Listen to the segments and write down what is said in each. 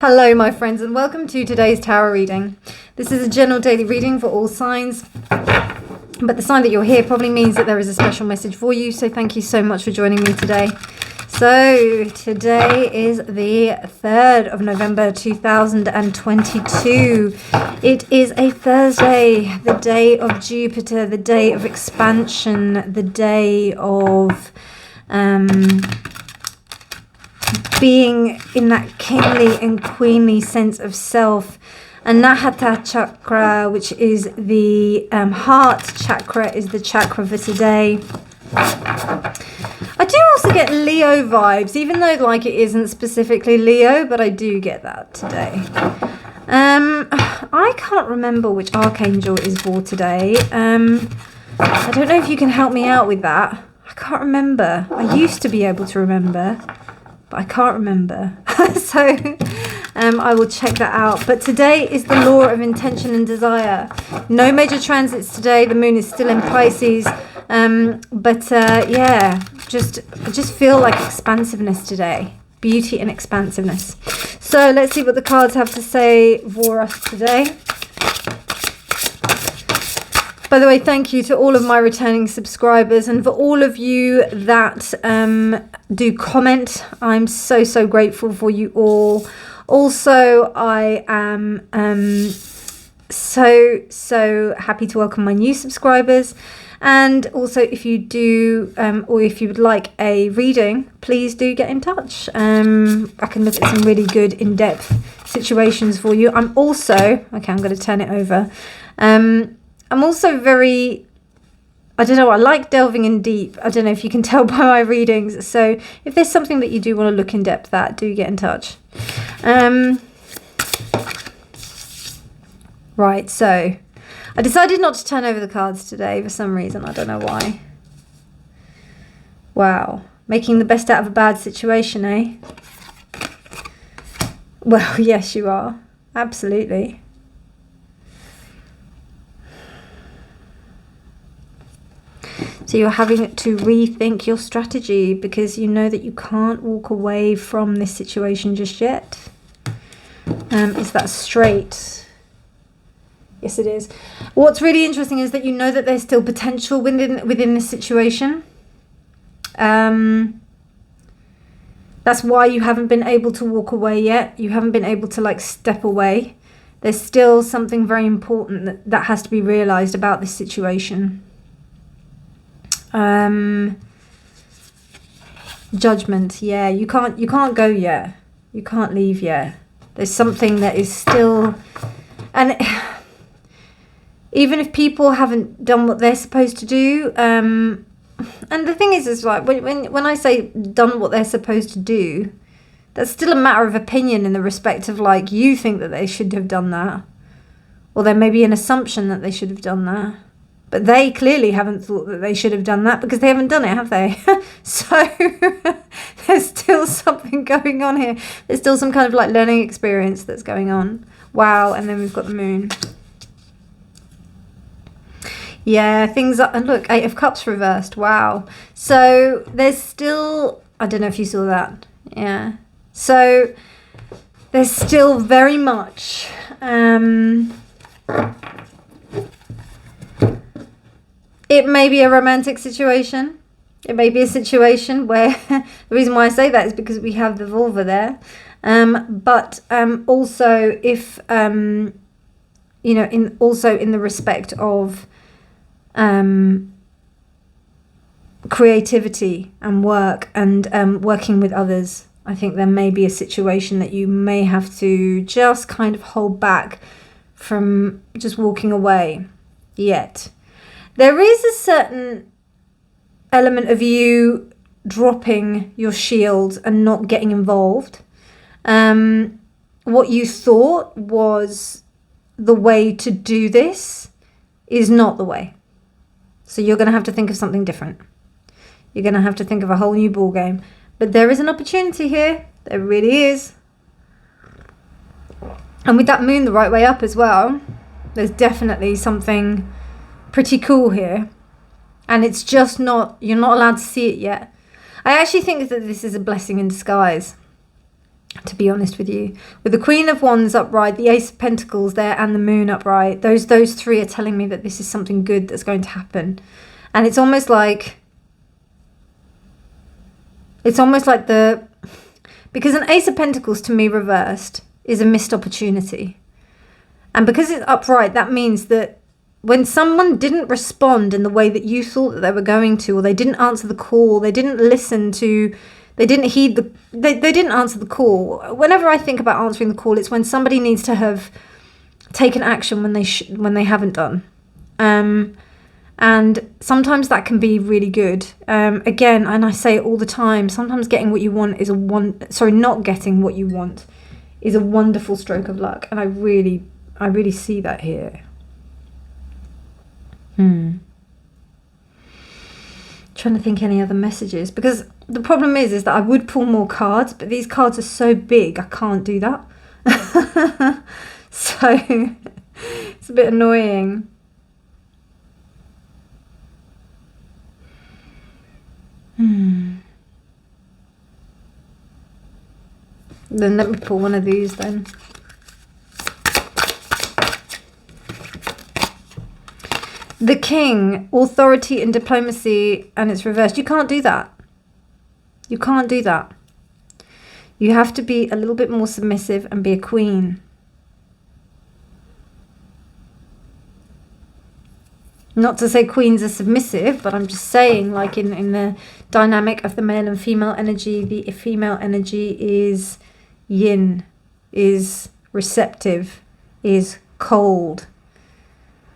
Hello my friends, and welcome to today's tarot reading. This is a general daily reading for all signs, but the sign that you're here probably means that there is a special message for you, so thank you so much for joining me today. So today is the 3rd of November 2022. It is a Thursday, the day of Jupiter, the day of expansion, the day of being in that kingly and queenly sense of self. Anahata chakra, which is the heart chakra, is the chakra for today. I do also get Leo vibes, even though like it isn't specifically Leo, but I do get that today. I can't remember which archangel is for today. I don't know if you can help me out with that. I can't remember. I used to be able to remember, but I can't remember. So I will check that out. But today is the law of intention and desire. No major transits today. The moon is still in Pisces. Yeah, I just feel like expansiveness today. Beauty and expansiveness. So let's see what the cards have to say for us today. By the way, thank you to all of my returning subscribers, and for all of you that do comment. I'm so grateful for you all. Also, I am so happy to welcome my new subscribers. And also, if you do, or if you would like a reading, please do get in touch. I can look at some really good in-depth situations for you. I'm also, okay, I'm going to turn it over. I'm also very, I don't know, I like delving in deep. I don't know if you can tell by my readings. So if there's something that you do want to look in depth at, do get in touch. Right, so I decided not to turn over the cards today for some reason. I don't know why. Wow. Making the best out of a bad situation, eh? Well, yes, you are. Absolutely. So you're having to rethink your strategy because you know that you can't walk away from this situation just yet. Is that straight? Yes, it is. What's really interesting is that you know that there's still potential within this situation. That's why you haven't been able to walk away yet. You haven't been able to like step away. There's still something very important that has to be realized about this situation. Judgment. Yeah, you can't go yet. You can't leave yet. There's something that is still, and even if people haven't done what they're supposed to do, and the thing is like when I say done what they're supposed to do, that's still a matter of opinion in the respect of like you think that they should have done that, or there may be an assumption that they should have done that. But they clearly haven't thought that they should have done that because they haven't done it, have they? So there's still something going on here. There's still some kind of like learning experience that's going on. Wow, and then we've got the moon. Yeah, things are, and look, 8 of Cups reversed. Wow. So there's still, I don't know if you saw that. Yeah. So there's still very much it may be a romantic situation. It may be a situation where the reason why I say that is because we have the vulva there. But also if in the respect of creativity and work and working with others, I think there may be a situation that you may have to just kind of hold back from just walking away yet. There is a certain element of you dropping your shield and not getting involved. What you thought was the way to do this is not the way. So you're going to have to think of something different. You're going to have to think of a whole new ball game. But there is an opportunity here. There really is. And with that moon the right way up as well, there's definitely something pretty cool here, and it's just not, you're not allowed to see it yet. I actually think that this is a blessing in disguise. to be honest with you. With the Queen of Wands upright, the Ace of Pentacles there, and the Moon upright, those three are telling me that this is something good that's going to happen. And it's almost like because an Ace of Pentacles to me reversed is a missed opportunity. And because it's upright, that means that when someone didn't respond in the way that you thought that they were going to, or they didn't answer the call, they didn't listen to, they didn't heed the, they didn't answer the call. Whenever I think about answering the call, it's when somebody needs to have taken action when they haven't done. And sometimes that can be really good. Again, and I say it all the time, sometimes getting what you want is not getting what you want is a wonderful stroke of luck. And I really see that here. Trying to think any other messages, because the problem is that I would pull more cards, but these cards are so big I can't do that. So it's a bit annoying. Then let me pull one of these then. The King, authority and diplomacy, and it's reversed. You can't do that. You can't do that. You have to be a little bit more submissive and be a queen. Not to say queens are submissive, but I'm just saying, like in the dynamic of the male and female energy, the female energy is yin, is receptive, is cold,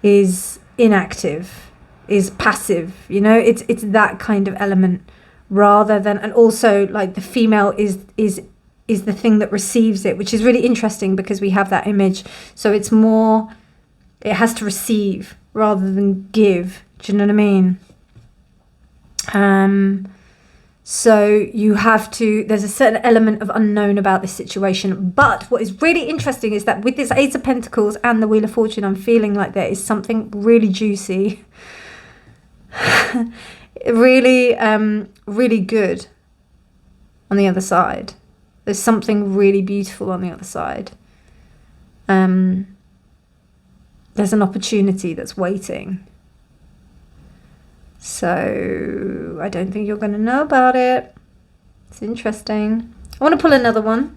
is inactive, is passive. You know, it's that kind of element, rather than, and also like the female is the thing that receives it, which is really interesting because we have that image. So it's more, it has to receive rather than give. Do you know what I mean? So you have to, there's a certain element of unknown about this situation. But what is really interesting is that with this Ace of Pentacles and the Wheel of Fortune, I'm feeling like there is something really juicy, really, really good on the other side. There's something really beautiful on the other side. There's an opportunity that's waiting. So I don't think you're going to know about it. It's interesting. I want to pull another one.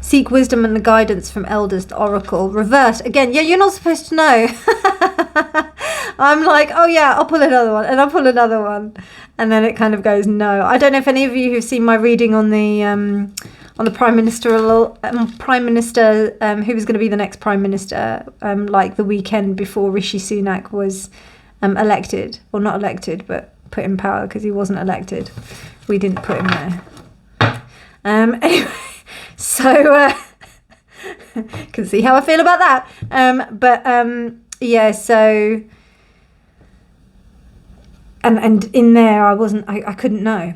Seek wisdom and the guidance from elders to oracle. Reverse. Again, yeah, you're not supposed to know. I'm like, oh yeah, I'll pull another one. And I'll pull another one. And then it kind of goes, no. I don't know if any of you who've seen my reading on the Prime Minister, who was going to be the next Prime Minister, like the weekend before Rishi Sunak was elected. Well, not elected, but put in power, because he wasn't elected. We didn't put him there. Anyway, so can see how I feel about that. Yeah, so and in there I couldn't know.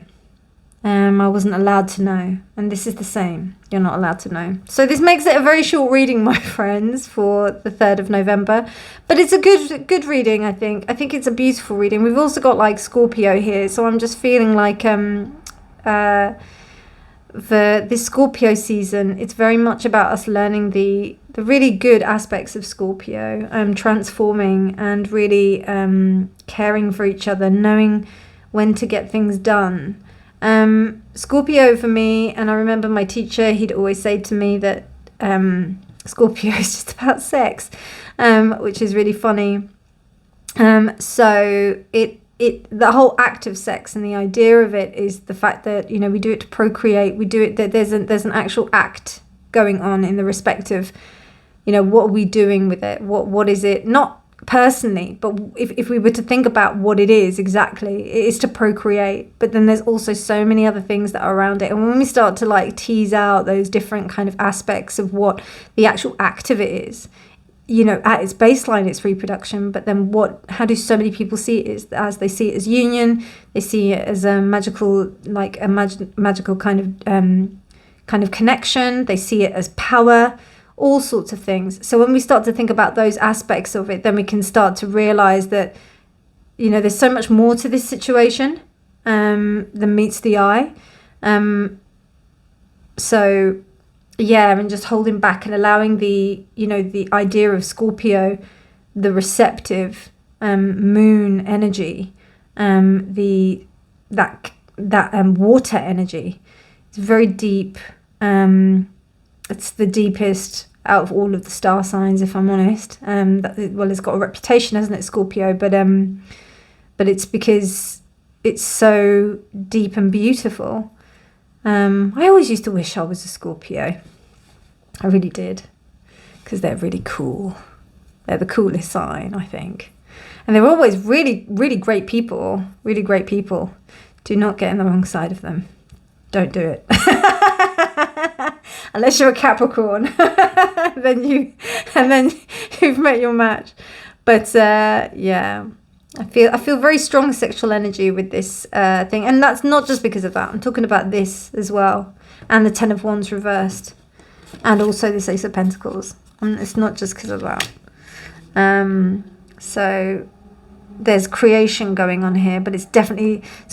I wasn't allowed to know, and this is the same. You're not allowed to know. So this makes it a very short reading, my friends, for the 3rd of November. But it's a good reading, I think. I think it's a beautiful reading. We've also got like Scorpio here, so I'm just feeling like this Scorpio season, it's very much about us learning the really good aspects of Scorpio, transforming and really caring for each other, knowing when to get things done. Scorpio for me, and I remember my teacher, he'd always say to me that Scorpio is just about sex, which is really funny. So the whole act of sex and the idea of it is the fact that, you know, we do it to procreate, we do it, that there's an actual act going on in the respect of, you know, what are we doing with it, what is it, not personally, but if we were to think about what it is exactly, it is to procreate. But then there's also so many other things that are around it, and when we start to like tease out those different kind of aspects of what the actual act of it is, you know, at its baseline it's reproduction, but then how do so many people see it as they see it as union, they see it as a magical, like a magical kind of connection, they see it as power, all sorts of things. So when we start to think about those aspects of it, then we can start to realize that, you know, there's so much more to this situation. than meets the eye. So yeah, and just holding back and allowing the, you know, the idea of Scorpio, the receptive moon energy, that water energy. It's very deep. It's the deepest out of all of the star signs, if I'm honest. Well, it's got a reputation, hasn't it, Scorpio? But it's because it's so deep and beautiful. I always used to wish I was a Scorpio. I really did, because they're really cool. They're the coolest sign, I think. And they're always really, really great people. Really great people. Do not get in the wrong side of them. Don't do it. Unless you're a Capricorn. then you've met your match. But yeah, I feel very strong sexual energy with this thing. And that's not just because of that. I'm talking about this as well. And the Ten of Wands reversed. And also this Ace of Pentacles. And it's not just because of that. So there's creation going on here, but it's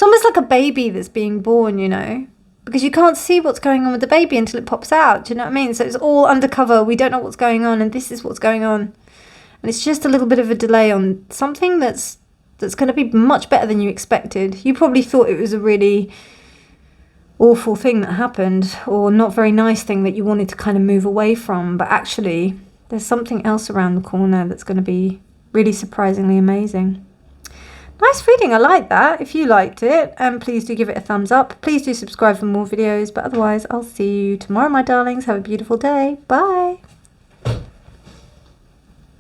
almost like a baby that's being born, you know, because you can't see what's going on with the baby until it pops out. Do you know what I mean? So it's all undercover. We don't know what's going on, and this is what's going on. And it's just a little bit of a delay on something that's going to be much better than you expected. You probably thought it was a really awful thing that happened, or not very nice thing that you wanted to kind of move away from, but actually there's something else around the corner that's going to be really surprisingly amazing. Nice reading, I like that. If you liked it, please do give it a thumbs up. Please do subscribe for more videos, but otherwise I'll see you tomorrow, my darlings. Have a beautiful day. Bye.